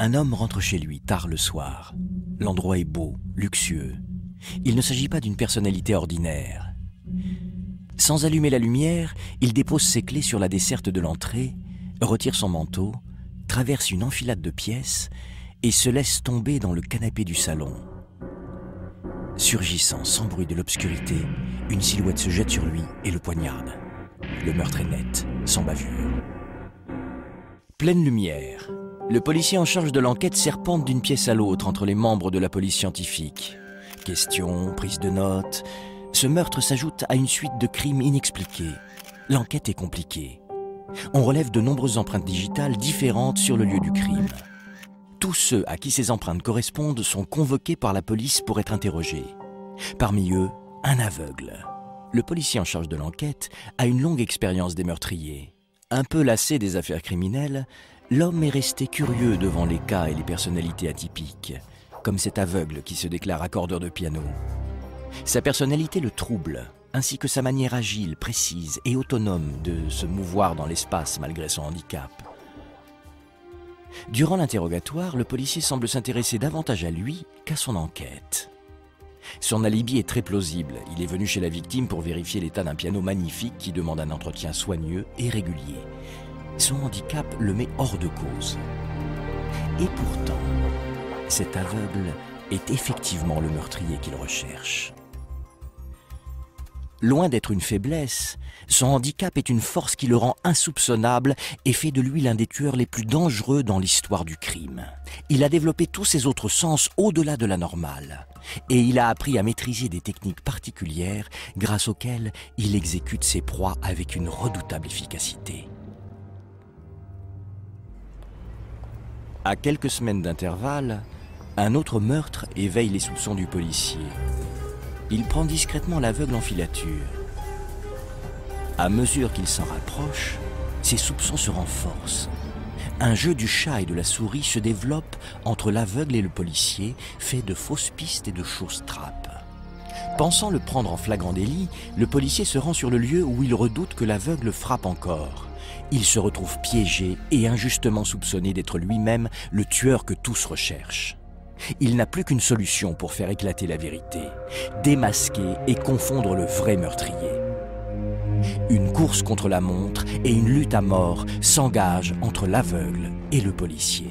Un homme rentre chez lui tard le soir. L'endroit est beau, luxueux. Il ne s'agit pas d'une personnalité ordinaire. Sans allumer la lumière, il dépose ses clés sur la desserte de l'entrée, retire son manteau, traverse une enfilade de pièces et se laisse tomber dans le canapé du salon. Surgissant sans bruit de l'obscurité, une silhouette se jette sur lui et le poignarde. Le meurtre est net, sans bavure. Pleine lumière, le policier en charge de l'enquête serpente d'une pièce à l'autre entre les membres de la police scientifique. Questions, prise de notes. Ce meurtre s'ajoute à une suite de crimes inexpliqués. L'enquête est compliquée. On relève de nombreuses empreintes digitales différentes sur le lieu du crime. Tous ceux à qui ces empreintes correspondent sont convoqués par la police pour être interrogés. Parmi eux, un aveugle. Le policier en charge de l'enquête a une longue expérience des meurtriers. Un peu lassé des affaires criminelles, l'homme est resté curieux devant les cas et les personnalités atypiques, comme cet aveugle qui se déclare accordeur de piano. Sa personnalité le trouble, ainsi que sa manière agile, précise et autonome de se mouvoir dans l'espace malgré son handicap. Durant l'interrogatoire, le policier semble s'intéresser davantage à lui qu'à son enquête. Son alibi est très plausible. Il est venu chez la victime pour vérifier l'état d'un piano magnifique qui demande un entretien soigneux et régulier. Son handicap le met hors de cause. Et pourtant, cet aveugle est effectivement le meurtrier qu'il recherche. Loin d'être une faiblesse, son handicap est une force qui le rend insoupçonnable et fait de lui l'un des tueurs les plus dangereux dans l'histoire du crime. Il a développé tous ses autres sens au-delà de la normale. Et il a appris à maîtriser des techniques particulières grâce auxquelles il exécute ses proies avec une redoutable efficacité. À quelques semaines d'intervalle, un autre meurtre éveille les soupçons du policier. Il prend discrètement l'aveugle en filature. À mesure qu'il s'en rapproche, ses soupçons se renforcent. Un jeu du chat et de la souris se développe entre l'aveugle et le policier, fait de fausses pistes et de fausses trappes. Pensant le prendre en flagrant délit, le policier se rend sur le lieu où il redoute que l'aveugle frappe encore. Il se retrouve piégé et injustement soupçonné d'être lui-même le tueur que tous recherchent. Il n'a plus qu'une solution pour faire éclater la vérité, démasquer et confondre le vrai meurtrier. Une course contre la montre et une lutte à mort s'engagent entre l'aveugle et le policier.